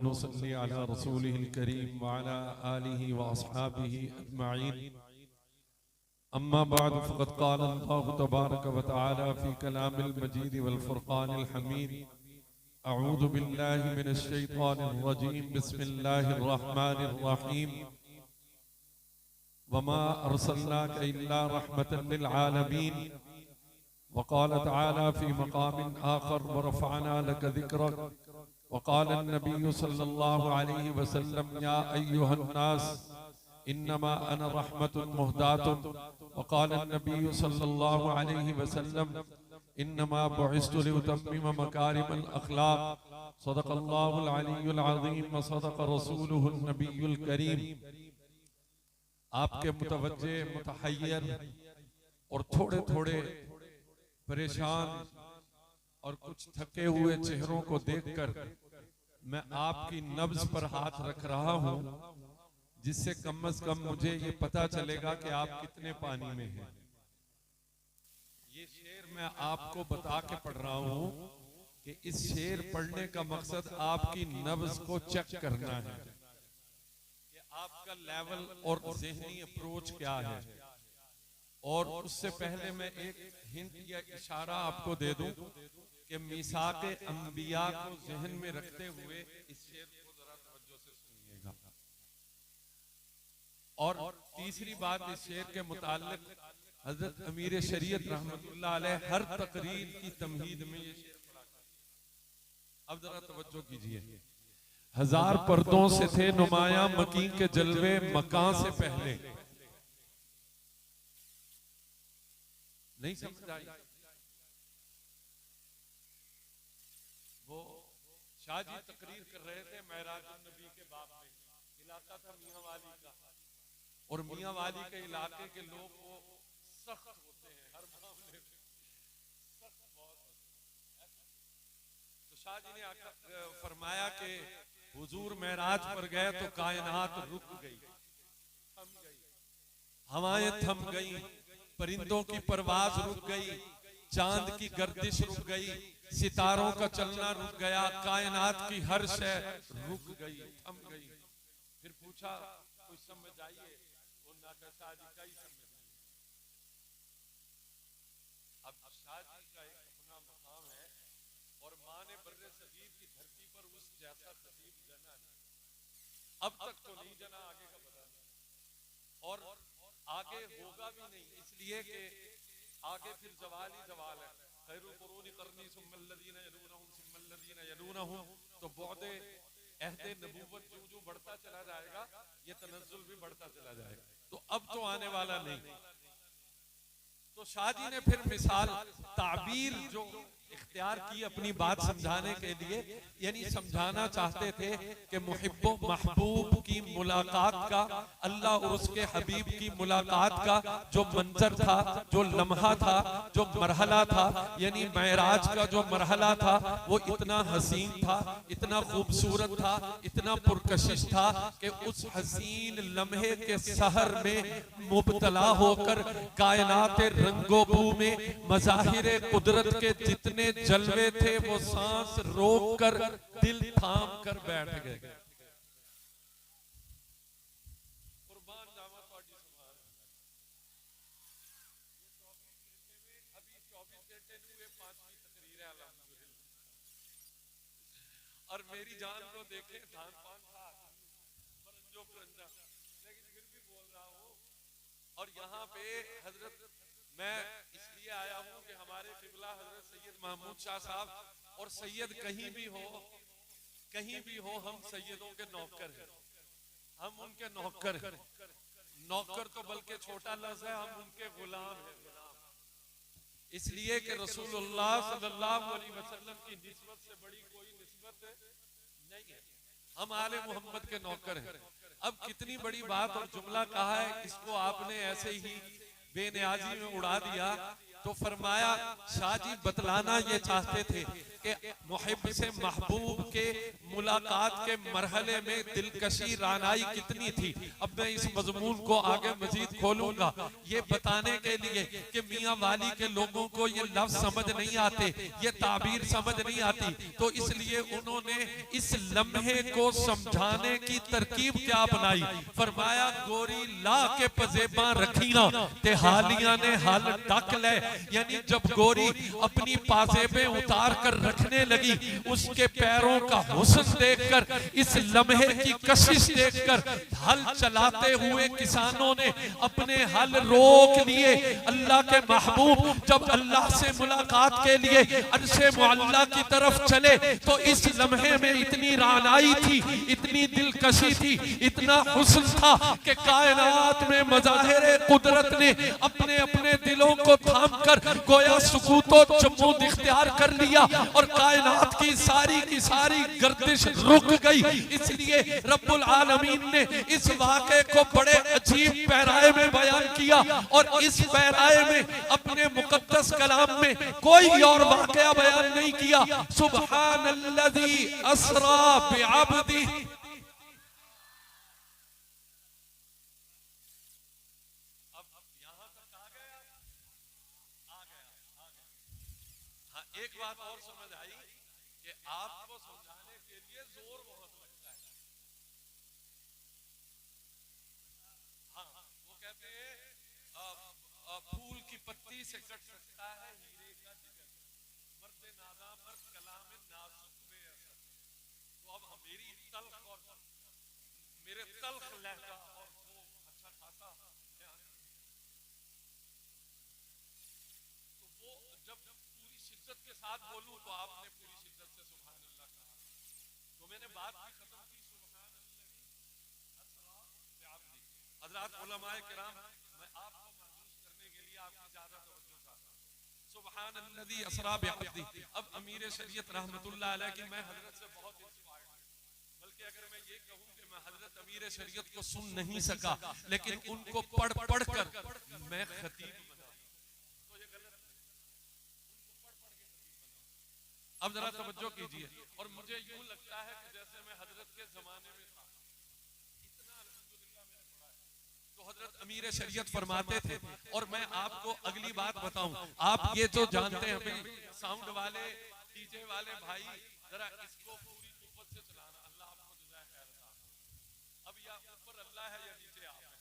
नुसल्ली अला रसूलिहिल करीम व अला आलिहि व अस्हाबिहि अजमईन। अम्मा बाद फ़क़द क़ाल अल्लाहु तबारक व तआला फ़ी कलामिल मजीद वल फ़ुरक़ानिल हमीद। अऊज़ु बिल्लाहि मिनश शैतानिर रजीम। बिस्मिल्लाहिर रहमानिर रहीम। वमा अर्सलनाका इल्ला रहमतन लिल आलमीन। वक़ाल तआला फ़ी मक़ामिन आख़र वरफ़अना लका ज़िक्रक। वक़ाल अन्नबिय्यु सल्लल्लाहु अलैहि वसल्लम या अय्युहन नास इन्नमा अना रहमतुन मुहदातुन। वक़ाल अन्नबिय्यु सल्लल्लाहु अलैहि वसल्लम इन्नमा बुइस्तु लिउतम्मिम मकारिमल अख़लाक़। सदक़ल्लाहुल अलियुल अज़ीम व सदक़ रसूलुहुन नबियुल करीम। आपके मुतवज्जे, मुतहय्यर और थोड़े थोड़े परेशान और कुछ थके हुए चेहरों को देखकर मैं आपकी नब्ज पर हाथ रख रहा हूं, जिससे कम से कम मुझे ये पता चलेगा कि आप कितने पानी में हैं। ये शेर मैं आपको बता के पढ़ रहा हूं कि इस शेर पढ़ने का मकसद आपकी नब्ज को चेक करना है कि आपका लेवल और ज़हनी अप्रोच क्या है। और उससे पहले मैं एक हिंट या इशारा आपको दे दूं कि मीसाक़े अंबिया को ज़हन में रखते हुए इस शेर को जरा तवज्जो से सुनिएगा। और तीसरी बात, इस शेर के मुताल्लिक हजरत अमीर शरीयत रहमतुल्लाह अलैह हर तकरीर की तमहीद में ये शेर पढ़ा करते। अब जरा तवज्जो कीजिए। हजार पर्दों से थे नुमाया मकी के जलवे मकां से पहले। नहीं समझ आई? वो शाह जी तकरीर कर रहे थे महराज नबी के बाप में। इलाका था मियां वाली का, और मियां वाली के इलाके के लोग वो सख्त होते हैं, हर मामले में सख्त बहुत होते हैं। तो शाह जी ने फरमाया कि हुजूर महराज पर गए तो कायनात रुक गई, थम गई, हवाएं थम गई, परिंदों की परवाज रुक गई, चांद की गर्दिश रुक गई, सितारों का चलना रुक गया, कायनात की हर शय रुक गई, थम गई। फिर पूछा कोई समझ आइए? तो शाह जी का ही समझ आई। अब शाह जी का एक अपना मकाम है और मां ने बर्रे सगीर की धरती पर उस जैसा खतीब जना नहीं, अब तक तो नहीं जना, आगे का पता नहीं और आगे होगा भी नहीं, इसलिए कि आगे फिर जवाल ही जवाल है। खैरुल कुरूनी क़र्नी सुम्मल्लज़ीना यलूनहुम सुम्मल्लज़ीना यलूनहुम। तो बुअदे अहदे नबूवत जो बढ़ता चला जाएगा, ये तनज़्ज़ुल भी बढ़ता चला जाएगा। तो अब तो आने वाला नहीं। तो शाह जी ने फिर मिसाल ताबीर जो इख्तियार की अपनी बात समझाने के लिए, यानी समझाना चाहते थे कि मुहिब्बो महबूब की मुलाकात का, अल्लाह और उसके हबीब की मुलाकात का जो मंजर था, जो लम्हा था, जो मरहला था, यानी मेराज का जो मरहला था, वो इतना हसीन था, इतना खूबसूरत था, इतना पुरकशिश था कि उस हसीन लम्हे के सहर में मुब्तला होकर कायनात रंगोबू में मज़ाहिर कुदरत के जितने जलवे थे वो सांस रोक कर दिल थाम कर बैठ गए। कुर्बान जावा तोड़ी सुभान। अभी 24 घंटे हुए, 5वीं तकरीर है अल्हम्दुलिल्लाह। और मेरी जान को देखे धान पान खा परंजो परंजा, लेकिन फिर भी बोल रहा हूँ। और यहाँ पे हजरत मैं इसलिए आया हूं कि हमारे क़िबला हजरत सैयद महमूद शाह साहब, और सैयद कहीं भी हो हम सैयदों के नौकर हैं, हम उनके नौकर हैं। नौकर तो बल्कि छोटा लफ्ज़ है, हम उनके गुलाम हैं, गुलाम। इसलिए कि रसूलुल्लाह सल्लल्लाहु अलैहि वसल्लम की निस्बत से बड़ी कोई निस्बत नहीं है, हम आले मोहम्मद के नौकर हैं। अब कितनी बड़ी बात और जुमला कहा है, इसको आपने ऐसे ही बेनियाजी में उड़ा दिया। तो फरमाया शाह जी बतलाना ये चाहते थे कि मुहिब से महबूब के मुलाकात के मरहले में दिलकशी रानाई कितनी थी। अब मैं इस मजमून को आगे मजीद खोलूंगा ये बताने के लिए कि मियां वाली के लोगों को ये लफ्ज समझ नहीं आते, ये ताबीर समझ नहीं आती, तो इसलिए उन्होंने इस लम्हे को समझाने की तरकीब क्या बनाई। फरमाया गोरी ला के पजेबा रखियां ते हालियां ने हाल डक ले, यानी जब गोरी अपनी पाजेबें उतार कर रखने लगी, उसके पैरों का हुस्न देखकर, इस लम्हे की कशिश देखकर हल चलाते हुए किसानों ने अपने हल रोक लिए। अल्लाह के महबूब जब अल्लाह से मुलाकात के लिए अर्शे मुअल्ला की तरफ चले तो इस लम्हे में इतनी रानाई थी, इतनी दिलकशी थी, इतना हुस्न था कि कायनात में मज़ाहिर कुदरत ने अपने अपने दिलों को थाम कर गोया सुकूतो जमूद इख्तियार कर लिया और कायनात की सारी गर्दिश रुक गई। इसलिए रब्बुल आलमीन ने इस वाक़े को बड़े अजीब पैराए में बयान किया और इस पैराए में अपने मुकद्दस कलाम में कोई और वाक़या बयान नहीं किया। सुब्हानल्लज़ी अस्रा बिअब्दी, एक बात और समझ आई कि आपको समझाने के लिए जोर बहुत लगता है। हाँ, वो कहते हैं फूल की पत्ती से कट सकता है हीरे का जिगर, मर्द नादा पर कलाम नाजुक बेअसर। तो अब मेरी तल्ख और मेरे तल्ख लहजा और वो अच्छा खासा, तो वो जब पूरी शिद्दत के साथ बोलूं तो आपने पूरी शिद्दत से सुभान अल्लाह कहा, तो मैंने बात भी खत्म की। सुभान अल्लाह हज़रात उलमाए किराम, मैं आपको महसूस करने के लिए आपकी ज्यादा तवज्जो चाहता हूं। सुभान अल्लज़ी अस्रा बिअब्दी। अब अमीर शरीयत रहमतुल्लाह अलैह की मैं हजरत से बहुत इंस्पायर्ड हूं, बल्कि अगर मैं ये कहूं कि मैं हजरत अमीर शरीयत को सुन नहीं सका लेकिन उनको पढ़ पढ़ कर मैं खतीब बना, तो ये गलत है। अब जरा तवज्जो कीजिए, और मुझे यूं लगता है कि जैसे मैं हजरत के जमाने में था, इतना अल्हम्दुलिल्लाह मैंने पढ़ा है। तो हजरत अमीर शरीयत फरमाते थे, और मैं आपको अगली बात बताऊं, आप ये जो जानते हैं भाई साउंड वाले डीजे वाले भाई, जरा इसको पूरी कुव्वत से चलाना, अल्लाह आपको जज़ाए खैर अता फरमाए। अब या ऊपर अल्लाह है या नीचे आप हैं,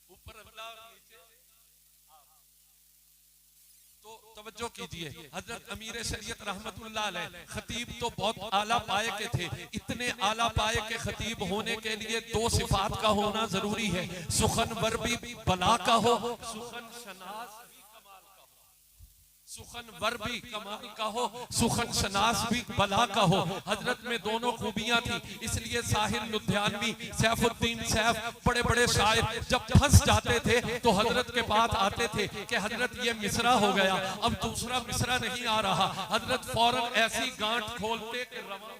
ऊपर अल्लाह और नीचे आप। तो तवज्जो कीजिए, हजरत अमीर शरीयत रहमतुल्लाह अलैह खतीब तो बहुत आला पाए के थे। इतने आला पाए के खतीब होने के लिए दो सिफात का होना जरूरी है, सुखनवर भी बला का हो, सुखन शनास भी कमाल का हो, सुखनवर भी कमाल का हो, सुखन शनास भी बला का हो। हजरत में दोनों खूबियां थी, इसलिए साहिल लुधियानवी, सैफुद्दीन सैफ, बड़े बड़े शायर जब फंस जाते थे तो हजरत के पास आते थे कि हजरत ये मिसरा हो गया, अब दूसरा मिसरा नहीं आ रहा। हजरत फौरन ऐसी गांठ खोलते कि रवा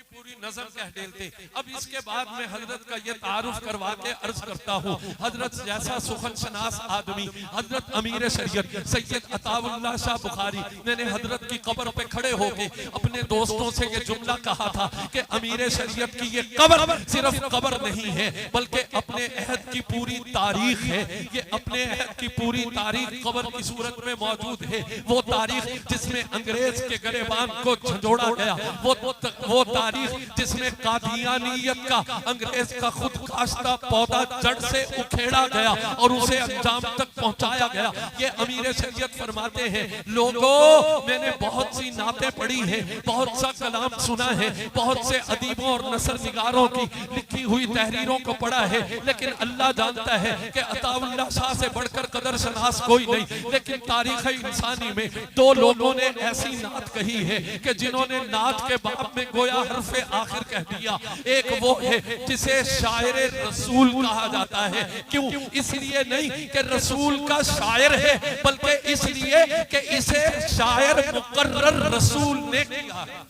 पूरी नजर कह डेलते। अब इसके बाद में हजरत का ये तारुफ करवा के अर्ज करता हूँ, हजरत जैसा सुखन शनास आदमी हजरत अमीर शरीयत सैयद अताउल्लाह शाह बुखारी, मैंने हजरत की कब्र पे खड़े होके अपने दोस्तों से ये जुमला कहा था कि अमीर शरीयत की ये कब्र सिर्फ कब्र नहीं है बल्कि अपने अहद की पूरी तारीख है। ये अपने अहद की पूरी तारीख कब्र की सूरत में मौजूद है। वो तारीख जिसमें अंग्रेज के गरेबान को झंझोड़ा गया, वो तारीख जिसमें कादियानियत का अंग्रेज का खुद काश्ता पौधा जड़ से उखेड़ा गया और उसे अंजाम तक पहुंचाया गया। ये अमीर शरीयत फरमाते हैं, लोगों मैंने बहुत सी नातें पढ़ी हैं, बहुत सा कलाम सुना है, बहुत से अदीबों और नसर निगारों की लिखी हुई तहरीरों को पढ़ा है, लेकिन अल्लाह जानता है कि अताउल्लाह शाह से बढ़कर कदर शनास कोई नहीं। लेकिन तारीख इंसानी में दो लोगों ने ऐसी नात कही है कि जिन्होंने नात के बाप में गोया हर्फ आखिर कह दिया। एक वो है जिसे शायर रसूल कहा जाता है। क्यों? इसलिए नहीं कि रसूल का शायर है, बल्कि इसलिए कि इसे शायर मुकर्रर रसूल ने किया है।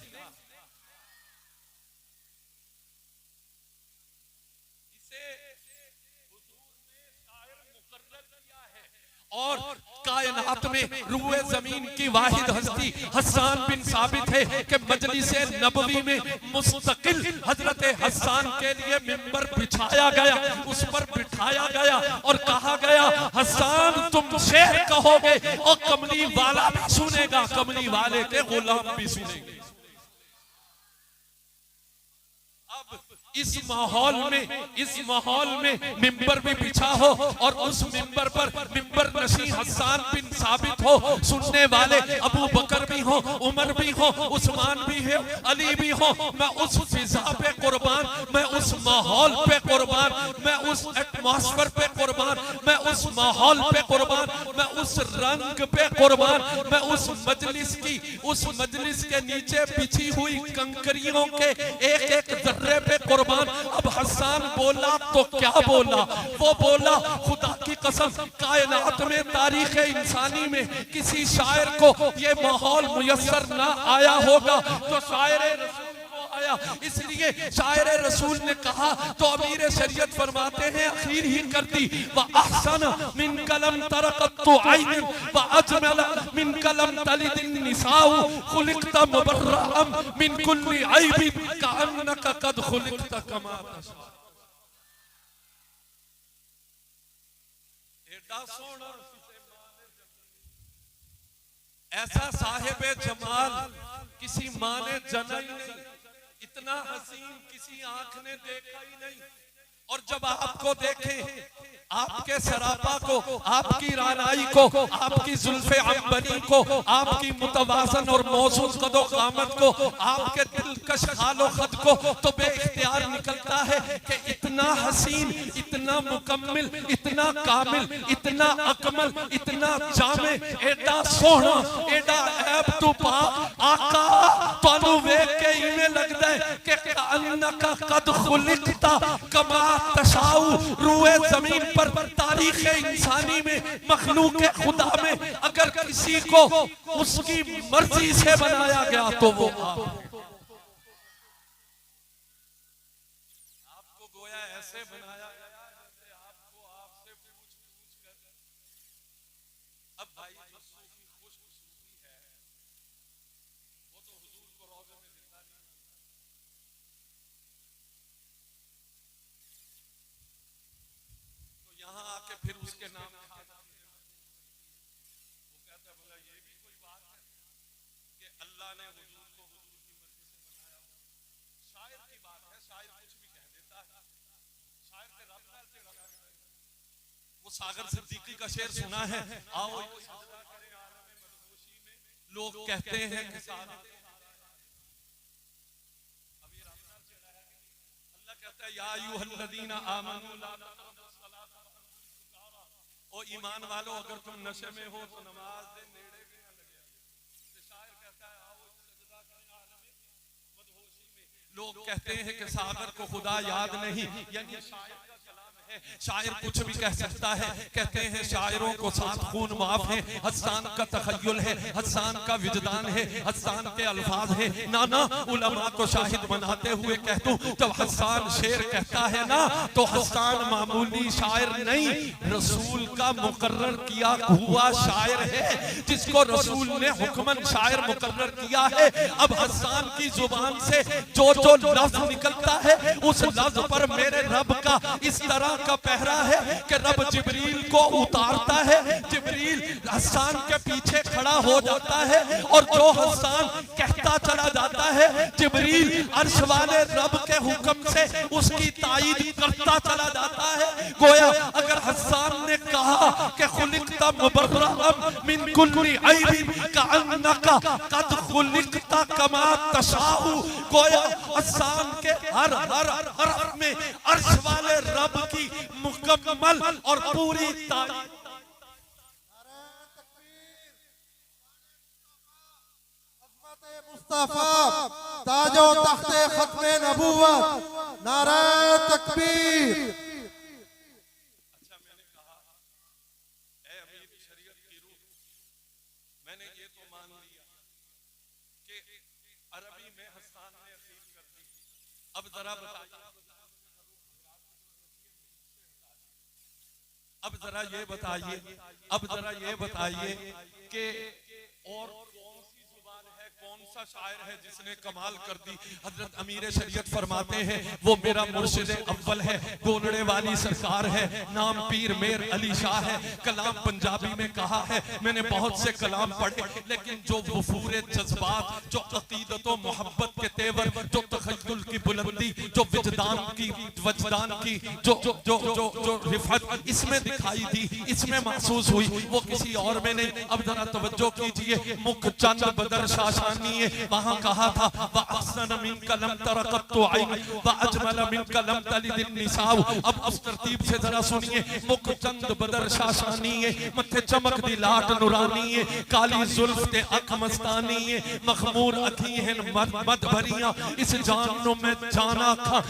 इसे हुजूर ने शायर मुकर्रर किया है और कायनात में रूए जमीन की वाहिद हस्ती हस्सान बिन साबित है कि मजलिस नबवी में मुस्तकिल हजरत हस्सान के लिए मिंबर बिछाया गया, उस पर बिठाया गया और कहा गया हस्सान तुम शेर कहोगे और कमली वाला भी सुनेगा, कमली वाले के गुलाम भी सुनेंगे। इस माहौल में मिंबर भी बिछा हो और उस मिंबर पर मिंबर नशी हस्सान बिन साबित हो, सुनने वाले अबू बकर भी हो, उमर भी हो, उस्मान भी है, अली भी हो। मैं उस फिजा पे कुर्बान, मैं उस माहौल पे कुर्बान, मैं उस एटमॉस्फेयर पे कुर्बान, मैं उस माहौल पे कुर्बान, मैं उस रंग पे कुर्बान, मैं उस मजलिस के नीचे बिछी हुई कंकरियों के एक एक जर्रे पे कुर्बान। अब हस्सान बोला तो क्या बोला, वो बोला खुदा की कसम कायनात में तारीख इंसानी में किसी शायर को ये माहौल मुयस्सर ना आया होगा तो शायर रसूल को आया। इसलिए शायर रसूल ने कहा तो अमीर शरीयत फरमाते हैं आखिर ही कर दी व अहसन मिन कलम तरक़तु ऐन व अजमल मिन कलम तलिदिन निसाउ खुलिक़त मुबर्रअम मिन कुल्ली ऐबिन कअन्नका कद खुलिक़त कमा तशा। एडा सोना ऐसा साहिबे जमाल किसी माँ ने जना ही नहीं, इतना हसीन किसी आंख ने देखा ही नहीं। और जब आपको देखे, आपके सरापा को, आपकी रानाई को, आपकी जुल्फे अंबरी को, आपकी मुतवाज़न और मौजूद कदो कामत को, आपके दिलकश खालो खद को, तो बेइख्तियार निकलता है कि इतना हसीन, इतना मुकम्मिल, इतना कामिल, इतना अकमल, इतना जामे, एडा सोहना, एडा ऐब तो पा आका तानू वेख के इवें लगदा है कि अन्नका कद खुलिकता कमा तशाऊ। रूए जमीन पर तारीख इंसानी में मखलूक खुदा में अगर किसी को उसकी मर्जी से बनाया गया तो वो आपको गोया ऐसे बनाया गया जैसे आपको आपसे पूछ कर। अब भाई जो सूफी खुश सूफी है वो तो हुजूर को रोज़े में जिंदा नहीं, यहाँ आके फिर उसके नाम वो कहता है बोला ये भी कोई बात है कि अल्लाह ने हुजूर को हुजूर की मर्जी से बनाया। शायर की बात है, शायर कुछ भी कह देता है, शायर के रब नाल से रब। वो सागर सिद्दीकी का शेर सुना है, आओ सजदा करें आलम मदहोशी में, लोग कहते हैं कि अभी रब नाल से रह गए। अल्लाह कहता है या अय्युहल्लज़ीना आमनू ला ओ ईमान वालो अगर तुम नशे में हो तो नमाज दे नेड़े भी ना लगे। शायर कहता है आओ सजदा करें आलम मदहोशी में, लोग कहते हैं कि सागर को खुदा याद नहीं, यानी शायर का कलाम है, शायर कुछ भी कह सकता है। कहते हैं शायरों को साथ खून माफ है, हस्सान का तखय्युल है, हस्सान का विजदान है, हस्सान के अल्फाज है। नाना उलमा को शाहिद बनाते हुए कह दूं जब हस्सान शेर कहता है ना तो हस्सान मामूली शायर नहीं, रसूल का मुकर्रर किया हुआ शायर है, जिसको रसूल ने हुक्मन शायर मुकर्रर किया है। अब हस्सान की जुबान से जो जो लफ्ज निकलता है उस लफ्ज पर मेरे रब का इस तरह का पहरा है कि रब जिब्रील को उतारता है, जिब्रील हस्सान के पीछे खड़ा हो जाता है और जो हस्सान कहता चला जाता है जिब्रील अर्श वाले रब के हुक्म से उसकी ताईद करता चला जाता है। गोया अगर हस्सान ने कहा कि खुलिकता मुबर्रअम मिन कुल्ली ऐबिन कअन्नका कद खुलिकता कमा तशाउ, गोया हस्सान के हर हरफ में अर्श वाले रब की मुकम्मल और पूरी तारीफ। मुस्तफा ताजो तख्ते खत्मे नबूवत, नारा तकबीर। अच्छा मैंने कहा ऐ अमीर शरीयत की रूह, मैंने ये तो मान लिया कि अरबी में हस्सान ने अखीर कर दी। अब जरा बताइए अब जरा ये बताइए कि और कौन सी जुबान है, कौन सा शायर है जिसने कमाल कर दी। हजरत अमीर शरीयत फरमाते हैं वो मेरा मुर्शिद अव्वल है, गोलड़े वाली सरकार है, नाम पीर मेर अली शाह है। कलाम पंजाबी में कहा है, मैंने बहुत से कलाम पढ़े, लेकिन जो वफूर जज्बात, जो अकीदतो मोहब्बत के तेवर, जो तखय्युल की बुलंदी, जो वजदान की जो जो जो जो जो रिफत इसमें दिखाई दी, इसमें महसूस हुई, वो किसी और में नहीं। अब जरा तवज्जो कीजिए, मुख चंद बदर शाशानी है, वहां कहा था व अहसन मिन कलम तरक़तु ऐन व अजमल मिन कलम तलिदिन निसाउ। अब उस तरतीब से जरा सुनिए, मुख चंद बदर शाशानी है, मथे चमक दी लाट नूरानी है, काली जुल्फ ते अख मस्तानी है, मखमूर अखी हैं मद भरियां, इस जानो में जान आखा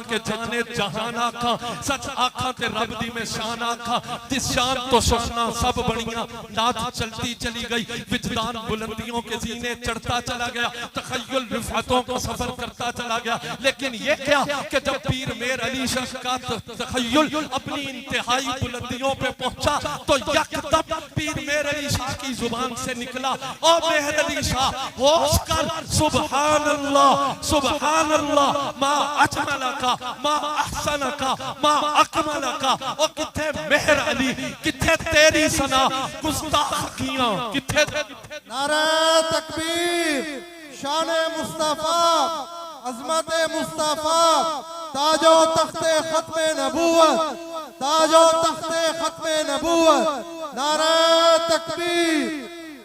के जाने जहान आखा, सच आखा ते रब दी में शान आखा, जिस शान तो शाना सब बनियां, नात चलती चली गई, विजदान बुलंदियों के जीने चढ़ता चला गया, तखय्युल रिफातों को सफर करता चला गया। लेकिन ये क्या कि जब पीर मेर अली शाह का तखय्युल अपनी इंतहाई बुलंदियों पे पहुंचा तो यकदम पीर मेर अली शाह की जुबान से निकला, ओ मेहर अली शाह होश कर, सुभान अल्लाह मा अजमलका मा अहसनका मा अकमलका। ओ किथे मेहर अली, किथे तेरी सना, गुस्ताखियां किथे। नारा तकबीर, शान मुस्तफा, अजमत मुस्तफा, ताजो तख्ते खत्मे नबूवत, ताजो तख्ते खत्मे नबूवत, नारा तकबीर।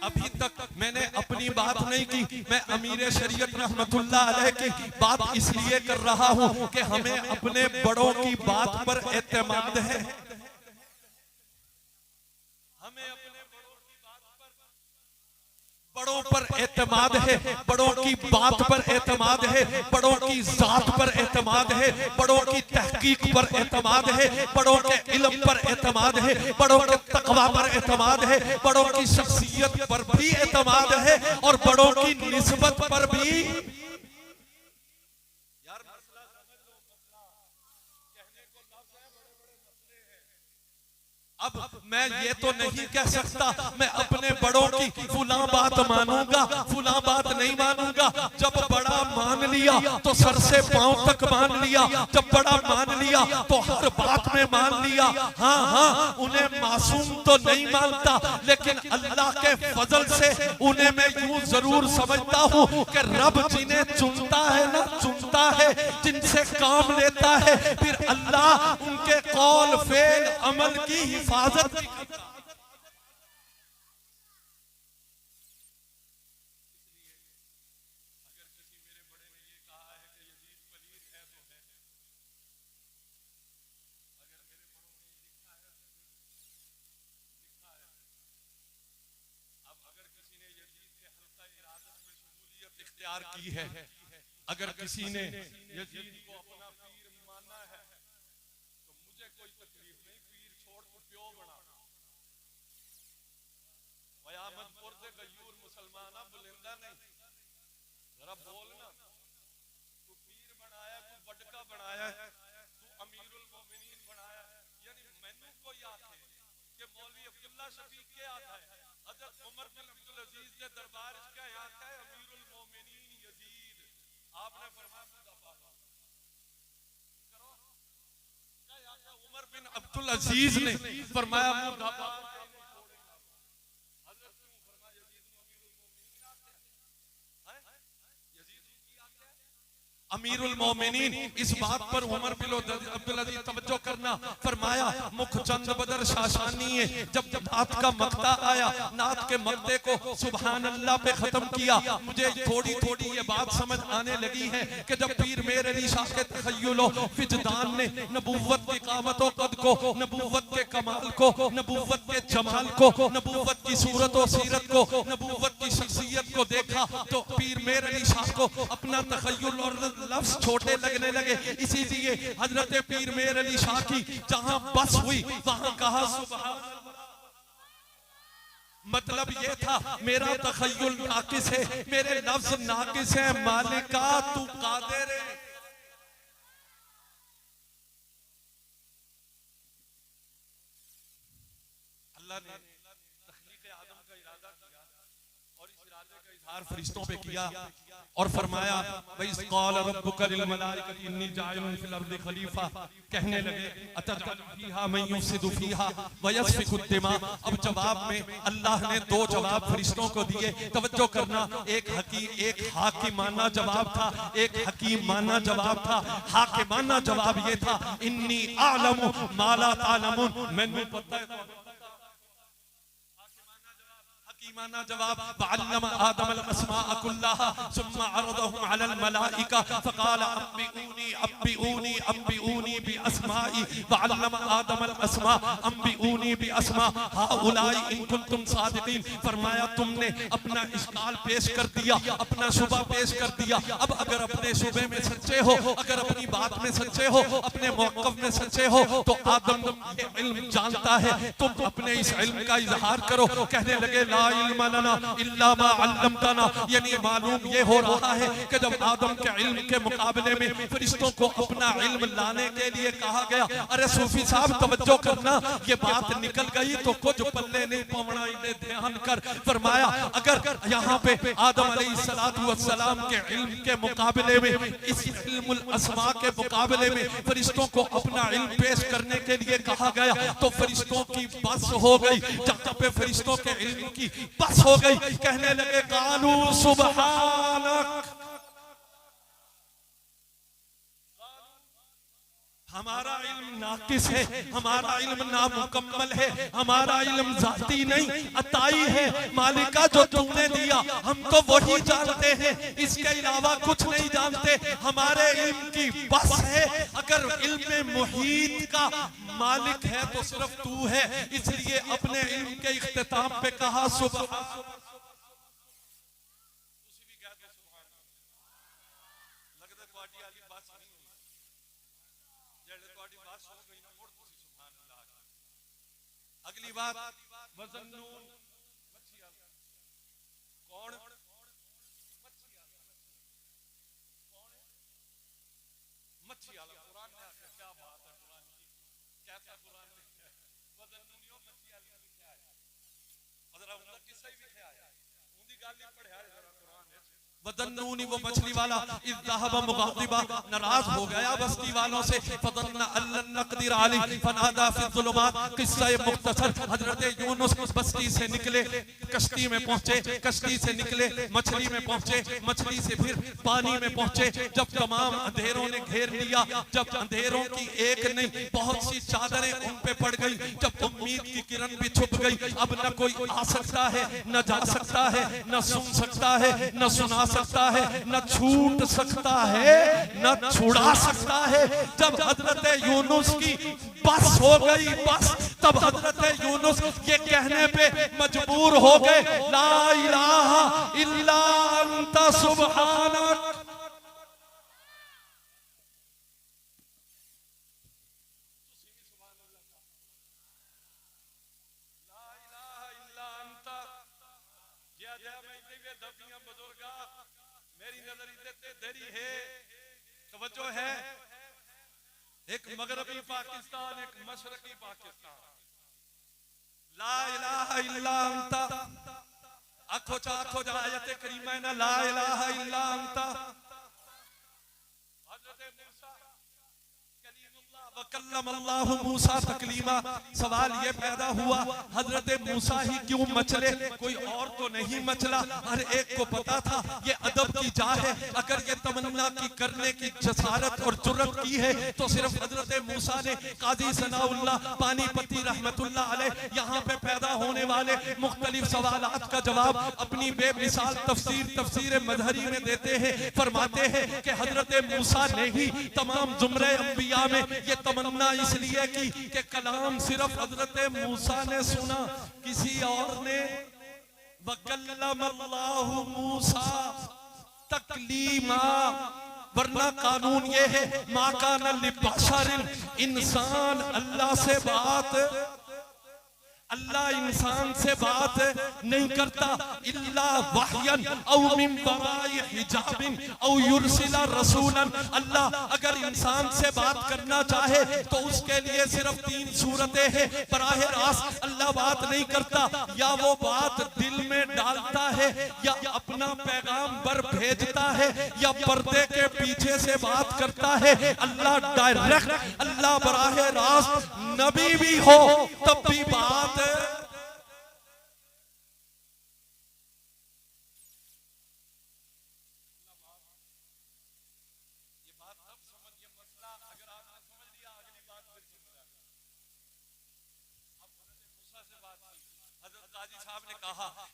अभी तक मैंने अपनी बात नहीं की, मैं अमीर शरीयत रहमतुल्लाह अलैह की बात इसलिए कर रहा हूं कि हमें अपने बड़ों की बात पर एतमाद है, हमें अपने बड़ों पर एतमाद है, बड़ों की बात पर एतमाद है, बड़ों की जात पर एतमाद है, बड़ों की तहकीक पर एतमाद है, बड़ों के इल्म पर एतमाद है, बड़ों के तकवा पर एतमाद है, बड़ों की शख्सियत पर भी एतमाद है, और बड़ों की निस्बत पर भी। अब मैं ये तो नहीं कह सकता मैं अपने बड़ों की फुला बात मानूंगा, फुला बात नहीं मानूंगा। जब बड़ा मान लिया तो सर से पांव तक मान लिया, जब बड़ा मान लिया तो हर बात में मान लिया। हाँ, उन्हें मासूम तो नहीं मानता, लेकिन अल्लाह के फजल से उन्हें मैं यूं जरूर समझता हूँ कि रब जिन्हें चुनता है ना, चुनता है, जिनसे काम लेता है, फिर अल्लाह उनके कौल फेल अमल की हिफाजत करता है। की है, अगर किसी ने यजीद को अपना पीर माना है तो मुझे कोई तकलीफ नहीं, पीर छोड़ को प्यो बना। वयामतपुर दे गयूर मुसलमाना बुलंदा नहीं, जरा बोलना, तू पीर बनाया, तू बडका बनाया, तू अमीरुल मोमिनीन बनाया, यानी मैनू कोई आखे कि मौलवी अब्दुल्ला शफीक के आता है, हजरत उमर बिन अब्दुल अजीज के दरबार का आता है अमीरुल मोमिनीन यजीद, आपने फरमाया करो, क्या आता है उमर बिन अब्दुल अजीज ने फरमाया मुर्दाबाद। अमीरुल मोमिनीन, इस बात पर उमर बिन अब्दुल अजीज तवज्जो करना, फरमाया मुख चंद बदर शाशानी है। जब नात का मक्ता आया, नात के मक्ते को सुभान अल्लाह पे खत्म किया, मुझे थोड़ी थोड़ी ये बात समझ आने लगी है कि जब पीर मेर अली शाह के तखय्युलो विजदान ने नबूवत की कामतो कद को, नबूवत के कमाल को, नबूवत के जमाल को, नबूवत की सूरत और सीरत को, नबूवत की शख्सियत को देखा तो पीर मेर अली शाह को अपना तखय्युल और लफ्ज छोटे लगने लगे। इसीलिए हजरत पीर मेर अली शाह की जहां बस हुई वहां कहा सुभान अल्लाह। मतलब ये था मेरा तखय्युल नाकिस है, मेरे लफ्ज नाकिस है, मालिका तू कादिर है। अल्लाह ने तख्लीक आदम का इरादा किया और इस इरादे का इजहार फरिश्तों पे किया और फरमाया वइज़ क़ाल रब्बुका लिल मलाइकति इन्नी जाइलुन फिल अर्दि खलीफा, कहने लगे अतजअलु फीहा मन युफ़सिदु फीहा व यस्फिकु दिमा। अब जवाब में अल्लाह ने दो जवाब फरिश्तों को दिए। तवज्जो करना, एक हाकिमाना जवाब था, एक हकीमाना जवाब था। हाकिमाना जवाब ये था इन्नी आलमु मा ला तालमुन, मैंने पता है। हकीमाना जवाब वअल्लम आदम अल अस्माअ कुल्लहा सुम्मा अरदहुम अलल मलाइका फक़ाल अब्बिऊनी बि अस्माई वअल्लम आदम अल अस्मा अब्बिऊनी बि अस्मा हाउलाई इन कुंतुम सादिकीन। फरमाया तुमने अपना इश्काल पेश कर दिया, अपना शुबा पेश कर दिया। अब अगर अपने शुबे में सच्चे हो, अगर अपनी बात में सच्चे हो, अपने मौक़िफ़ में सच्चे हो, तो आदम इल्म जानता है, तुम अपने इस इल्म का इजहार करो। कहने लगे ला इल्म लना इल्ला मा अल्लमतना, यानी मालूम ये हो रहा है कि जब आदम के इल्म के मुकाबले में फरिश्तों को अपना इल्म लाने के लिए कहा गया। अरे सूफी साहब तवज्जो करना, ये बात निकल गई तो कुछ पल्ले नहीं पवना, इन्हें ध्यान कर। फरमाया अगर यहाँ पे आदम अलैहिस्सलातु वस्सलाम के इल्म के मुकाबले में, इस इल्मुल अस्मा के मुकाबले में फरिश्तों को अपना इल्म पेश करने के लिए कहा गया तो फरिश्तों की बस हो गई। जब पे फरिश्तों के इल्म की बस हो गई, कहने लगे कालू सुबहानक, हमारा इल्म नाकिस है, हमारा इल्म नामुकम्मल है, हमारा इल्म जाती नहीं अताई है। मालिका जो तुमने दिया हम तो वही जानते हैं, इसके अलावा कुछ नहीं जानते। हमारे इल्म की बस है। अगर इल्म मुहीत का मालिक है तो सिर्फ तू है, इसलिए अपने इल्म के इख्तिताम पे कहा सुबहान। अगली बात वज़न्नून, कौन मच्छी आला कुरान ने आखिर क्या बात है, कुरान की कैसा कुरान ने वज़न्नूनियों मच्छी आली लिखा है। जरा उनका किस्सा ही लिखा है, उनकी गाल नहीं पढ़ा है जरा कुरान है। वज़न्नूनी वो मछली वाला इज़ ज़हब मुग़ाज़िबा, नाराज हो गया बस्ती वालों से। फज़न्ना अल्लन नक़दिर अलैहि फनादा फ़ी ज़ुलुमात, किस्सा मुख्तसर। हज़रत यूनुस बस्ती से निकले, कश्ती में पहुंचे, कश्ती से निकले, मछली में पहुंचे, मछली से फिर पानी में पहुंचे। जब तमाम अंधेरों ने घेर लिया, जब अंधेरों की एक नहीं बहुत सी चादरें उन पे पड़ गई, जब उम्मीद की किरण भी छुप गई, अब न कोई आ सकता है, न जा सकता है, न सुन सकता है, न सुना सकता है, न छूट सकता है, न छुड़ा सकता है। जब हजरत यूनुस की बस हो गई बस, तब हजरत यूनुस ये कहने पे मजबूर हो गए ला इलाहा इल्ला अंता सुब्हानक। मेरी नजर तेरी है, तवज्जो है। एक मगरबी पाकिस्तान, एक मशरकी पाकिस्तान। ला इलाहा इल्ला अंता, आखो जा आयत करीमा ना, ला इलाहा इल्ला अंता। हजरत मूसा कलीमुल्लाह व कल्लमल्लाहु मूसा तकलीमा। सवाल ये पैदा हुआ हजरत मूसा ही क्यों मचले, कोई और तो नहीं मचला। हर एक को पता था ये अदब की जा है, अगर ये तमन्ना की करने की जसारत और जुर्रत की है तो सिर्फ हजरत मूसा ने। काजी सनाउल्लाह पानीपती रहमतुल्लाह अलैह यहाँ पे पैदा होने वाले मुख्तलिफ सवालात का जवाब अपनी बेमिसाल तफसीर मजहरी में देते हैं। फरमाते हैं कि हजरत मूसा ने ही तमाम जुमरे अंबिया में ये तमन्ना इसलिए की कि कलाम सिर्फ हजरत मूसा ने सुना, किसी और ने। वकल्लमल्लाहु मूसा तकलीमा, वरना कानून ये है मा काना लिबशरिन, इंसान अल्लाह से बात अल्लाह इंसान से बात नहीं करता इल्ला वहयन औ मिन वराई हिजाबिन औ युरसिला रसूलन। अल्लाह अगर इंसान से बात करना चाहे तो उसके लिए सिर्फ 3 सूरतें हैं। बराह रास्त अल्लाह बात नहीं करता, या वो बात दिल में डालता है, या अपना पैगाम बर भेजता है, या पर्दे के पीछे से बात करता है। अल्लाह डायरेक्ट, अल्लाह बराह रास्त, नबी भी हो तब भी बात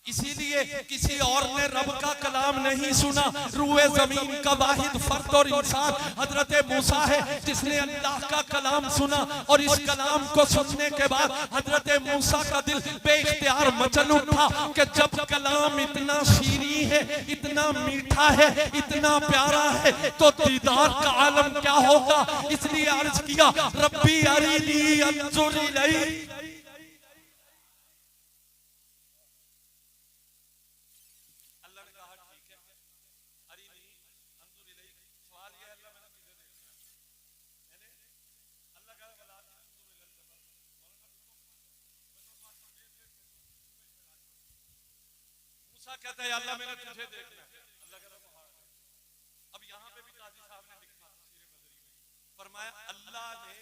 इसीलिए किसी और ने रब का कलाम नहीं सुना। रूए जमीन का वाहिद फर्द और इंसान हजरत मूसा है जिसने अल्लाह का कलाम सुना, और इस कलाम को सुनने के बाद हजरत मूसा का दिल बेइख्तियार मचल उठा कि जब कलाम इतना शीरी है, इतना मीठा है, इतना प्यारा है, तो दीदार का आलम क्या होगा। इसलिए अर्ज किया रब्बी अरीनी अंजुर इलैक। कहता है अल्लाह मैंने तुझे देखना है। अल्लाह कहता है अब यहाँ पे भी काजी साहब ने लिखा तफसीर मदरी में फरमाया अल्लाह ने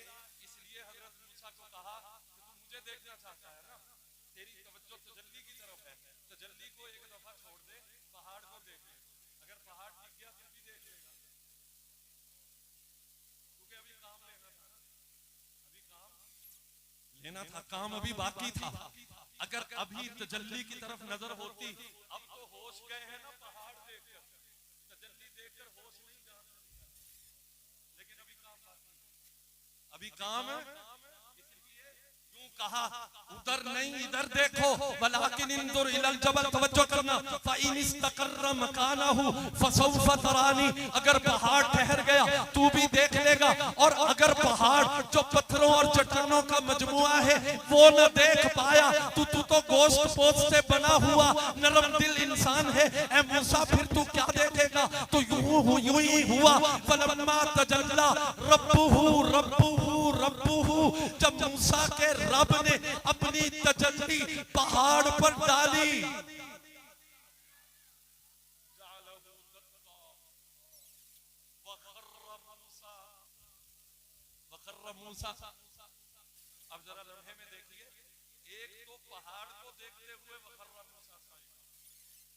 इसलिए हजरत मूसा को कहा कि तू मुझे देखना चाहता है ना, तेरी तवज्जो तजल्ली की तरफ है, तजल्ली को एक दफा छोड़ दे, पहाड़ को देख ले। अगर पहाड़ टिक गया तो भी देख लेगा, क्योंकि अभी काम लेना था, अभी काम लेना था, काम अभी बाकी था। अगर अभी तजल्ली की तरफ नजर होती, अब तो होश गए हैं ना पहाड़ देखकर, तजल्ली देखकर होश नहीं जा रहा, लेकिन अभी काम बाकी, अभी काम है। इसलिए यूं कहा उधर नहीं इधर देखो, वलाकिन इंजुर इलल जबल, तवज्जो करना, फ़इन इस्तक़र्र मकानहु फ़सौफ़ तरानी। अगर पहाड़ ठहर गया तू भी देख लेगा, और अगर पहाड़ जो पत्थरों और चट्टानों का मजमुआ है वो न देख पाया तू तो गोश्त पोस्ट से बना हुआ नरम दिल इंसान है, ए मूसा फिर तू क्या देखेगा। तो यूं ही हुआ फलम्मा तजल्ला रब्बुहु, जब मूसा के रब ने अपनी तजल्ली पहाड़ पर डाली, मूसा। अब जरा लम्हे में देखिए, एक तो पहाड़ को देखते हुए वखर्रा मूसा साइक़ा,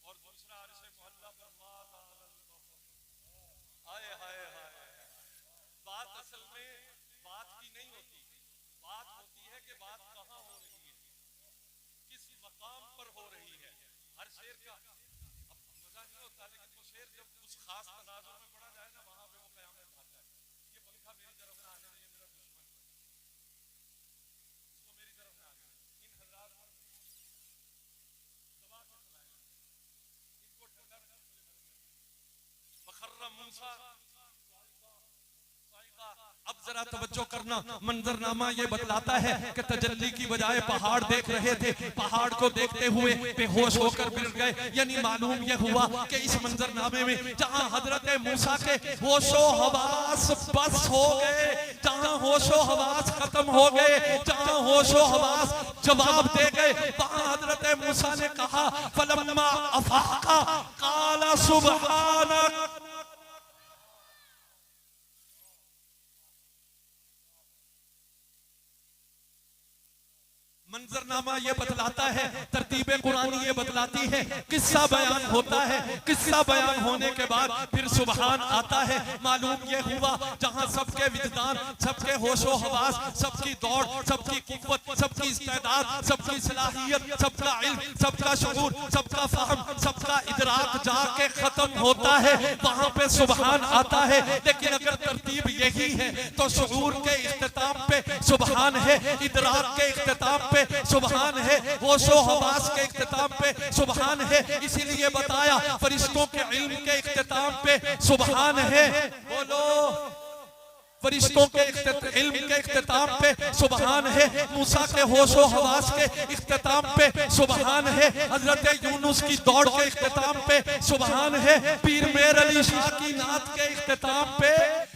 और दूसरा अर्श मुअल्ला पर हाय हाय हाय। बात असल में बात की नहीं होती, बात होती है कि बात कहाँ हो रही है, किस मकाम पर हो रही है। हर शेर का अब मजा नहीं होता, लेकिन वो शेर जब उस खास तनाज़ुर में पड़ा जाए ना, वहां पे वो क़यामत खाता है। ये पंखा मेरी तरफ ना आने, अब जरा तवज्जो करना, मंजरनामा ये बतलाता है कि तजल्ली की बजाय पहाड़ देख रहे थे, पहाड़ को देखते हुए बेहोश होकर गिर गए। यानी मालूम यह हुआ कि इस मंजरनामे में जहां हजरत मूसा के होशो हवास बस हो गए, जहां होशो हवास खत्म हो गए, जहां होशो हवास जवाब दे गए, वहां हजरत मूसा ने कहा फलम्मा अफाका काला सुबहानक। मंजरनामा ये बतलाता है, तरतीबे कुरानी ये बतलाती है, किस्सा बयान होता है, किस्सा बयान होने के बाद फिर सुबहान आता है। मालूम ये हुआ जहां सबके विजदान, सबके होशो हवास, सबकी दौड़, सबकी कुव्वत, सबकी इस्तेदाद, सबकी सलाहियत, सबका इल्म, सबका शऊर, सबका फहम, सबका इदराक जाके खत्म होता है, वहां पे सुबहान आता है। लेकिन अगर तरतीब यही है तो शऊर के इख्तिताम पे सुबहान है, इदराक के इख्तिताम पे सुबहान है, होशो हवास के इख्तिताम पे सुबहान है। इसीलिए बताया फरिश्तों के इल्म के इख्तिताम पे सुबहान है। बोलो फरिश्तों के इल्म के इख्तिताम पे सुबहान है, मूसा के होशो हवास के इख्तिताम पे सुबहान है, हजरत यूनुस की दौड़ के इख्तिताम पे सुबहान है, पीर मेर अली शाह की नात के इख्तिताम पे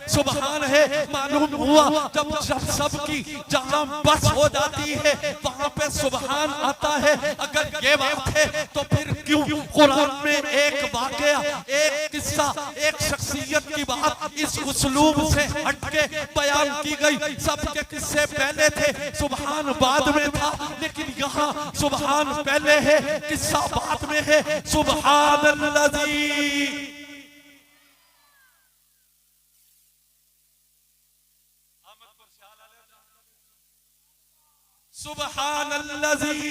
सुबहान है। मालूम हुआ जब सबकी जहां बस हो जाती है वहां पे सुबहान आता है। अगर ये बात है तो फिर क्यों कुरान में एक वाकया, एक किस्सा, एक शख्सियत की बात इस उसलूब से हट बयान की गई। सबके किस्से पहले थे, सुबहान बाद में था, लेकिन यहाँ सुबहान पहले है, किस्सा बाद में है। सुबहानल्लाजी सुबहानल्लाजी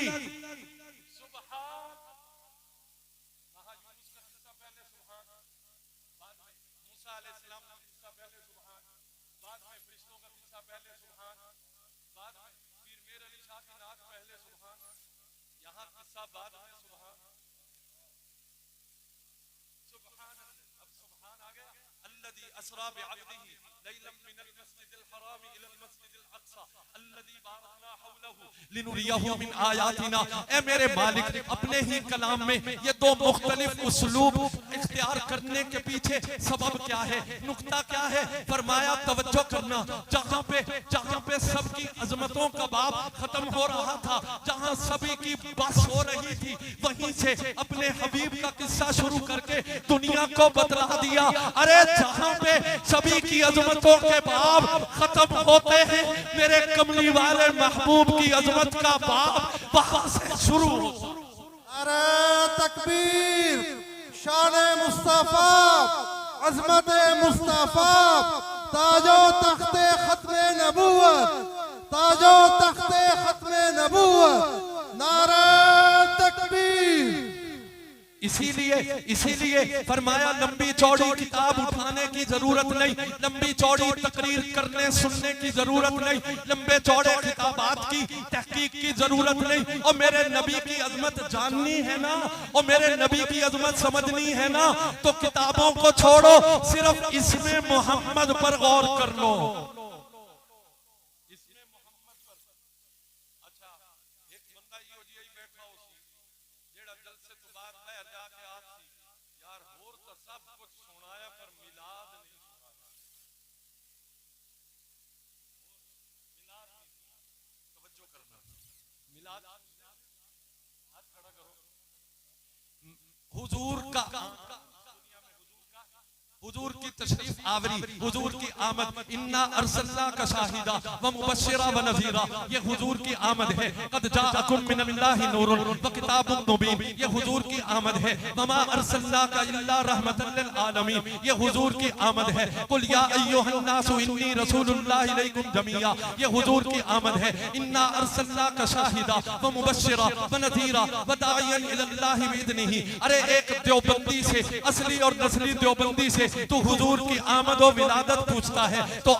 असरा बिअब्दिही लैलन मिनल मस्जिदिल हराम इलल मस्जिदिल अक्सा अल्लज़ी बारकना हौलहु लिनुरियहु मिन आयातिना। ए मेरे मालिक, अपने ही कलाम में ये दो मुख्तलिफ उसलूब इख्तियार करने के पीछे सबब क्या है, नुक्ता क्या है? फरमाया तवज्जो करना, जहाँ पे सबकी अजमतों का बाब खत्म हो रहा था, जहाँ सभी की बस हो रही थी, वहीं से अपने हबीब का किस्सा शुरू करके दुनिया को बतला दिया। अरे जहाँ पे सभी की अजमतों के बाब खत्म होते हैं, मेरे कमली वाले महबूब की अजमत का बाब वहां से शुरू हो। अरे तकबीर, शान मुस्तफा, अजमत मुस्तफा, ताजो तख्ते खत्मे नबूवत, ताजो तख्ते खत्मे नबूवत, नारा तकबीर। इसीलिए फरमाया लंबी चौड़ी किताब उठाने की जरूरत नहीं, लंबी चौड़ी तकरीर करने सुनने की जरूरत नहीं, लंबे चौड़े खिताबात की तहकीक की जरूरत नहीं। और मेरे नबी की अजमत जाननी है ना, और मेरे नबी की अजमत समझनी है ना, तो किताबों को छोड़ो, सिर्फ इसमें मोहम्मद पर गौर कर लो। हुजूर की तशरीफ आवरी, हुजूर की आमद, इन्ना अरसलना का शाहिदा व मुबश्शिरा व नज़ीरा, ये हुजूर की आमद है। कद जाअकुम मिनल्लाहि नूरुन व किताबुम मुबीन, ये हुजूर की आमद है। वमा अरसलना का इल्ला रहमतल लिल आलमीन, ये हुजूर की आमद है। कुल या अय्युहन नासु इन्नी रसूलुल्लाहि इलैकुम जमीआ, ये हुजूर की आमद है। इन्ना अरसलना का शाहिदा व मुबश्शिरा व नज़ीरा व दाइयन इलल्लाहि बिइज़निही। अरे एक देवबंदी से, असली और नस्ली देवबंदी से तू हुजूर की आमद और विलादत पूछता है, तो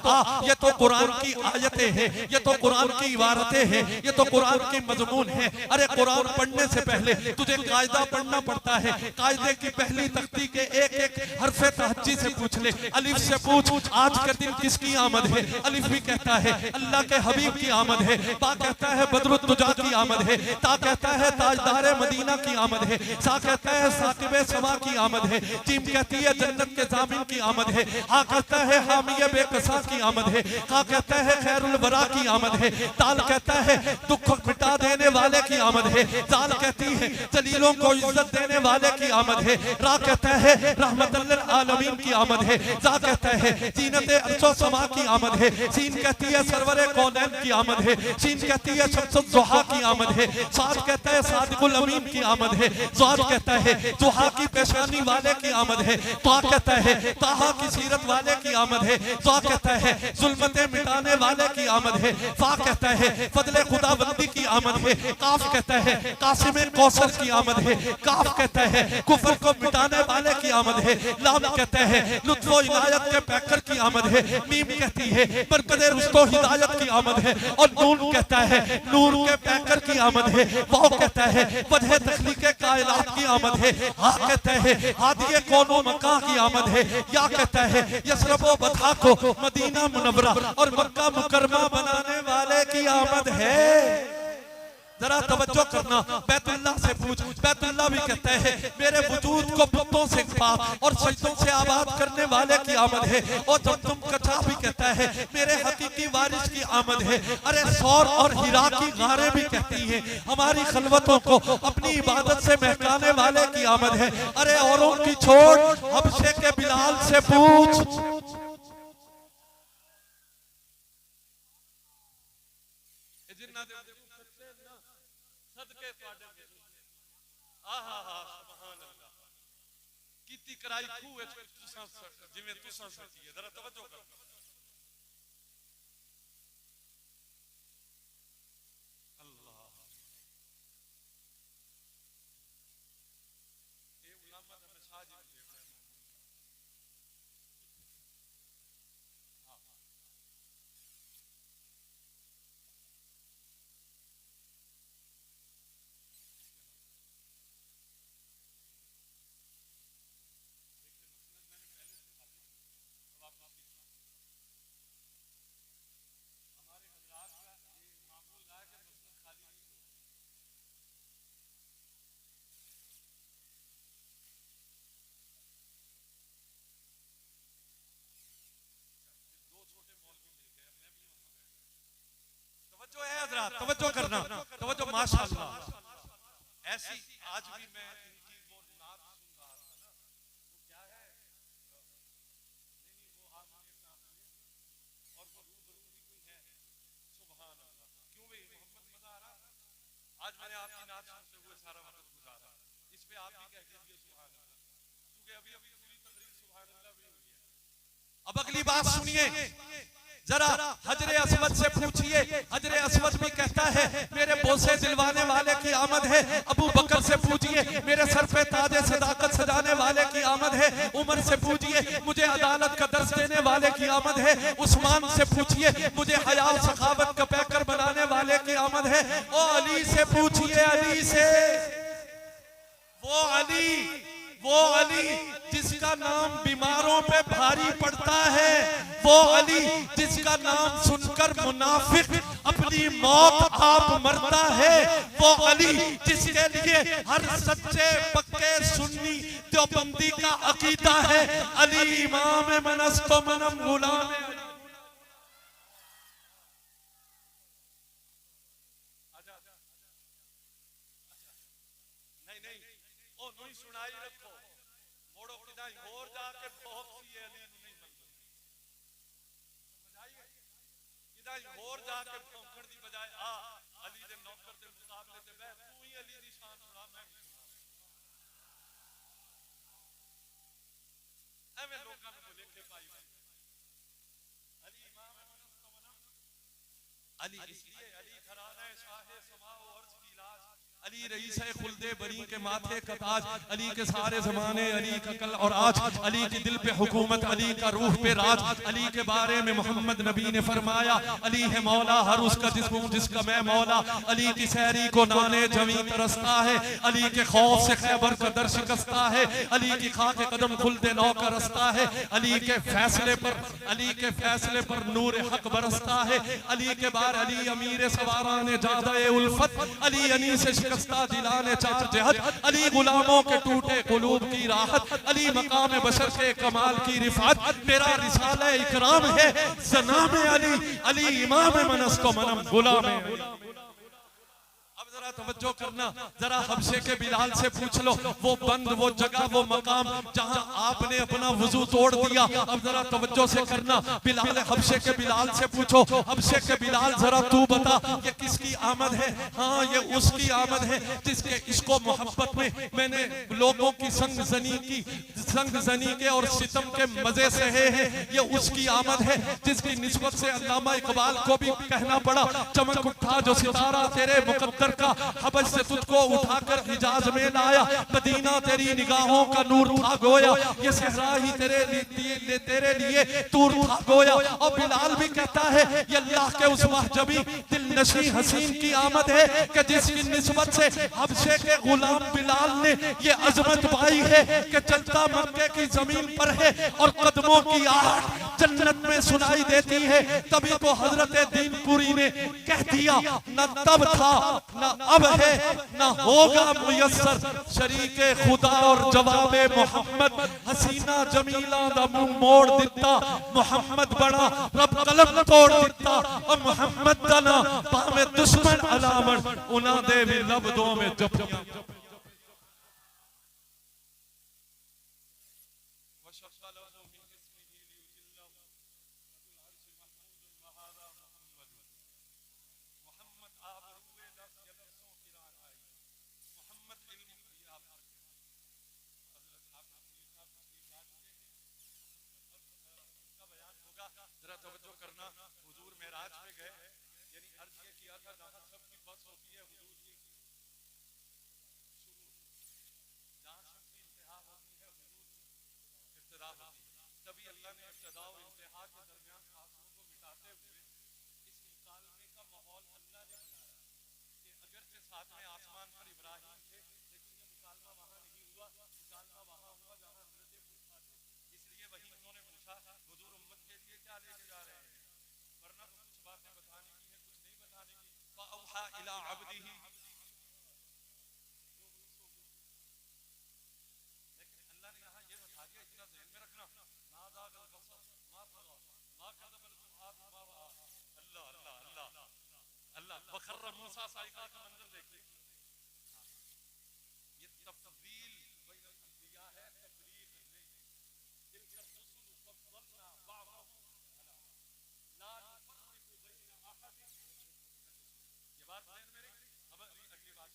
ये तो कुरान की आयतें हैं, ये तो कुरान की इबारतें हैं, ये तो कुरान की मजमून है। अरे कुरान पढ़ने से पहले तुझे कायदा पढ़ना पड़ता है। कायदे की पहली तख्ती के एक एक हरफे तहज्जी से पूछ ले। अलिफ से पूछ, आज के दिन किसकी आमद है? अलिफ भी कहता है अल्लाह के हबीब की आमद है। बा कहता है बदरुद्दुजा की आमद है। ता कहता है ताजदार मदीना की आमद है। सा कहता है साकिबे समा की आमद है। जीम कहती है जन्नत के जामिन की आमद है। हा कहता है हामिये बेकसा की आमद है। का कहता है खैरुल वरा की आमद है। ताल कहता है दुख मिटा देने वाले की आमद है। जाल कहती है जलीलों को इज्जत देने वाले की आमद है। रा कहता है रहमतुल लिल आलमीन की आमद है। जा कहता है जीनते अर्शो समा की आमद है। सीन कहती है सरवरे कौनैन की आमद है। सीन कहती है शम्सुल ज़ुहा की आमद है। साद कहता है सादिकुल अमीन की आमद है। ज़ाद कहता है ज़ुहा की पेशानी वाले की आमद है। ता कहता है ताहा की सीरत वाले की आमद है। ज़ा कहता है जुल्मतें मिटाने वाले की आमद है। फा कहता है फजले खुदाबंदी की आमद है। काफ कहता है कासिम कौसर की आमद है। काफ कहता है कुफर को मिटाने वाले की आमद है। लाम कहता है लुत्फो इनायत के पैकर की आमद है। मीम कहती है बरकत रुस्तो हिदायत की आमद है। और नून कहता है नूर के पैकर की आमद है। वाव कहता है वजह तखलीक कायनात की आमद है। हा कहता है हादिये कौनो मका की आमद है। या कहता है यसरबो बता को मदीना मुनव्वरा और मक्का मुकरमा बनाने वाले की आमद है। जरा तवज्जो करना, बैतुल्लाह से पूछ, बैतुल्लाह भी कहता है मेरे वजूद को बुतों से पाक और सजदों से आबाद करने वाले की आमद है। और जमजम कचा भी कहता है मेरे हकीकी वारिस की आमद है। अरे सौर और हिरा की गारें भी कहती हैं हमारी खलवतों को अपनी इबादत से महकाने वाले की आमद है। अरे औरों की छोड़ हबशे के बिलाल से पूछ, कराई खूह जिवें तुसां सची है। जरा तवज्जो करो, अल्लाह ये उलामा का मसाज ही देख रहे हैं। तवज्जो करना, तवज्जो माशाअल्लाह। ऐसी आज भी मैं इनकी वो नात सुन रहा था ना, वो क्या है नहीं वो आपके सामने और वो रूबरू भी कोई है। सुभान अल्लाह, क्यों भाई मोहम्मद मजा आ रहा? आज मैंने आपकी नात सुनते हुए सारा वक्त गुजारा, इस पे आप भी कह दीजिए सुभान अल्लाह, क्योंकि अभी अभी पूरी तकरीर सुभान अल्लाह भी हुई है। अब अगली बात सुनिए, जरा हजरे अस्वद से पूछिए। हजरे अस्वद भी कहता है मेरे बोसे दिलवाने वाले की आमद है। अबू बकर से पूछिए मेरे सर पे ताजे सदाकत सजाने वाले की आमद है। उमर से पूछिए मुझे अदालत का दर्स देने वाले की आमद है। उस्मान से पूछिए मुझे हया सखावत का पैकर बनाने वाले की आमद है। ओ अली से पूछिए, अली से, वो अली जिसका नाम बीमारों पे भारी पड़ता है, वो अली जिसका नाम सुनकर मुनाफिक अपनी मौत आप मरता है, वो अली जिसके लिए हर सच्चे पक्के सुन्नी देवबंदी का अकीदा है। अली इमाम मनस्तो मनम गुलाम। नहीं सुनाई रखो, मोड़ो किदाई और जाके बहुत सी अली नहीं बनती, समझाइए किदाई और जाके भौंकड़ दी बजाय आ अली दे नौकर दे मुकाबले ते बैठ तू ही अली दी शान सुना, मैं नहीं सुना। एवें लोकां नूं लेके पाई अली इमाम अली इसलिए अली घराना शाहे समा व अर्ज की लाज, अली रईस है खुल्दे बरी के माथे का ताज, अली के सारे जमाने, अली का कल और आज, अली के दिल पे हुकूमत, अली का रूह पे राज। अली के बारे में मोहम्मद नबी ने फरमाया अली है मौला हर उसका जिसका मैं मौला। अली की सहरी को नाने जमी तरसता है, अली के खौफ से खैबर का दर शिकस्ता है, अली की खाके कदम खुलदे नौ का रस्ता है, अली के फैसले पर नूर हक बरसता है। अली के बार अली अमीर सवाराने जादे उल्फत, अली अनी से शिकस्ता दिलाने चार जहद, अली गुलामों के टूटे कुलूब की राहत, अली मकाम बशर के कमाल की रिफात। मेरा रिसाला इकराम है जनाब अली, अली इमाम मनस्तो मनम गुलाम। जरा तवज्जो करना, जरा हबशे के बिलाल से पूछ लो वो बंद, वो जगह, वो मकाम जहां आपने अपना वजू तोड़ दिया। अब जरा तवज्जो से करना, बिलाल हबशे के बिलाल से पूछो, हबशे के बिलाल जरा तू बता ये किसकी आमद है? हाँ ये उसकी आमद है जिसके इश्को मोहब्बत में मैंने लोगों की संग जनी के और सितम के मजे सहे हैं। ये उसकी आमद है जिसकी निस्बत से अल्लामा इकबाल को भी कहना पड़ा चमक उठा जो सितारा तेरे मुकद्दर का, हबश से तुझको उठाकर हिजाज में लाया, मदीना तेरी निगाहों का नूर था गोया, ये सहरा ही तेरे लिए तूर था गोया। और बिलाल भी कहता है ये अल्लाह के उस महजबी दिल नशी हसीन की आमद है कि जिसकी निस्बत से हबशे के गुलाम बिलाल ने ये अजमत पाई है कि चलता मक्के की जमीन पर है और कदमों की आहट जन्नत में सुनाई देती है। तभी तो हजरत दीनपुरी ने कह दिया, न तब था न अब है न होगा मुयस्सर शरीके खुदा और जवाबे मोहम्मद। हसीना जमीला दा मुंह मोड़ दिता, मोहम्मद बड़ा रब कलम तोड़ दिता। और मोहम्मद दा ना भावे दुश्मन अलामत उना दे भी लफ्ज़ों में जपियां। जरा तवज्जो करना, हुजूर मेराज पे गए, यानी अर्ज ये किया था जहां सबकी बस होती है हुजूर की शुरू, जहां सबकी इंतहा होती है हुजूर की इब्तिदा होती है। तभी अल्लाह ने इब्तिदा और इंतहा के दरमियान फासलों को मिटाते हुए इस मुकालमे का माहौल अल्लाह ने बनाया कि अगरचे साथ में आसमान पर इब्राहिम थे, लेकिन ये मुकालमा वहां नहीं हुआ, मुकालमा वहां हुआ जहां हजरत मूसा थे। इसलिए वही उन्होंने पूछा, हुजूर उम्मत के लिए क्या लेके जा रहे हैं, वरना तो कुछ बातें बताने की है, कुछ नहीं बताने की। फ़अौहा इला अब्दिही, लेकिन अल्लाह ने यहाँ ये बता दिया, इतना ज़हन में रखना, मा ज़ाग़ल बसर मा तग़ा मा कज़बल फ़ुआद मा रआ। अल्लाह अल्लाह अल्लाह अल्लाह। वख़र्र मूसा साइक़ा का मंजर देखिए, ये तफ़ज़ील बैन अल-अंबिया है, तफ़रीक़ नहीं। तिलका रुसुल फ़ज़्ज़लना बअज़हुम अला ला नुफ़र्रिक़ु बैन अहद। ये बात ज़हन में रही। अब अगली बात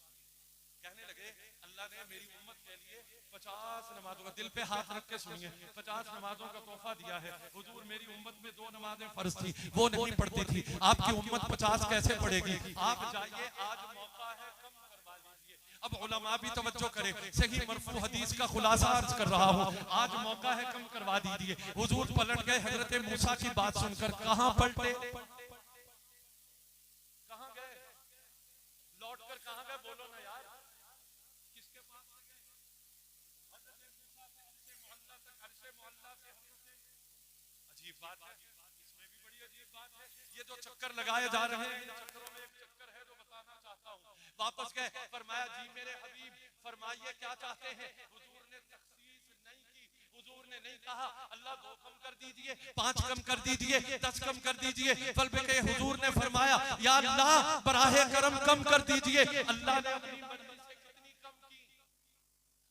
कहने लगे, अल्लाह ने मेरी उम्मत के लिए 50 नमाजों का, दिल पे हाथ रख के सुनिए, 50 नमाजों का तोहफा दिया है। हुजूर मेरी उम्मत में 2 नमाजें फर्ज थी, वो नहीं पढ़ती थी, आपकी उम्मत 50 कैसे पढ़ेगी? आप जाइए, आज मौका है, कम करवा लीजिए। अब उलमा भी तवज्जो करें, सही मरफू हदीस का खुलासा अर्ज कर रहा हूँ, आज मौका है, कम करवा दीजिए। हुजूर पलट गए, हजरत मूसा की बात सुनकर कहां पलटे, कहां गए, लौट कर कहां गए, बोलो ना यार, किसके पास से गए? हजरत मूसा से अर्शे मुअल्ला तक, अर्शे मुअल्ला से हजरत। अजीब बात है, इसमें भी बड़ी अजीब बात है। ये जो चक्कर लगाए जा रहे हैं, इन चक्करों में एक चक्कर है जो बताना चाहता हूँ। वापस गए, फरमाया जी मेरे हबीब फरमाइए क्या चाहते हैं। हुजूर ने तखसीस नहीं की, हुजूर ने नहीं कहा अल्लाह 2 कम कर दीजिए, 5 कम कर दीजिए, 10 कम कर दीजिए, बल्कि हुजूर ने फरमाया या अल्लाह बराहे करम कम कर दीजिए। अल्लाह ने अपनी मर्जी से कितनी कम की?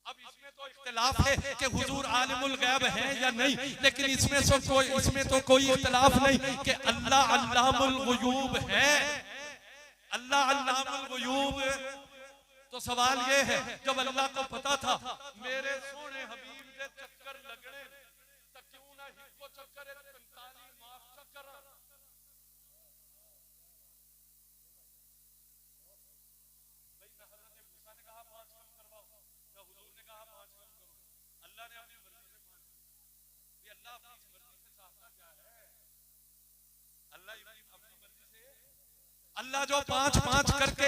अब इसमें तो इख्तिलाफ है कि हुजूर आलिमुल गैब है या नहीं, लेकिन इसमें तो कोई इख्तिलाफ नहीं कि अल्लाह अल्लामुल गुयूब है, अल्लाह अल्लामुल गुयूब। तो सवाल ये है, जब अल्लाह को पता था मेरे सोने हबीब के चक्कर लगने तक क्यों ना हिको चक्कर 45 माफ चक्कर। भाई ना हजरत मूसा ने कहा 5 कम करवाओ, ना हुजूर ने कहा 5 कम करो, अल्लाह ने अपनी मर्जी से 5 ये अल्लाह अपनी मर्जी से चाहता क्या है? अल्लाह अपनी मर्जी से, अल्लाह जो 5-5 करके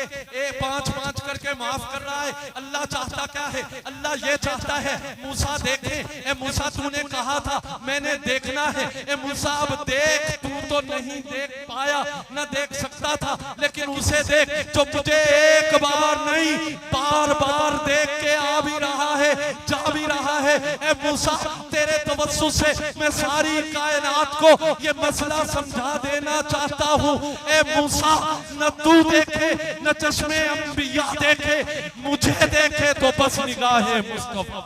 5-5 करके माफ कर रहा है, अल्लाह चाहता क्या है? अल्लाह ये चाहता है मूसा देखे, ए मूसा तूने कहा था मैंने देखना है, ए मूसा अब देख, तू तो नहीं देख पाया, न देख सकता था, लेकिन उसे देख जो तुझे एक बार नहीं बार बार देख के आ भी रहा है, जा भी रहा है। ए मूसा तेरे तवज्जुह से मैं सारी कायनात को ये मसला समझा देना चाहता हूँ। ए मूसा न तू देखे न चश्मे अंबिया देखे, मुझे देखे तो बस निगाहे मुस्तफा।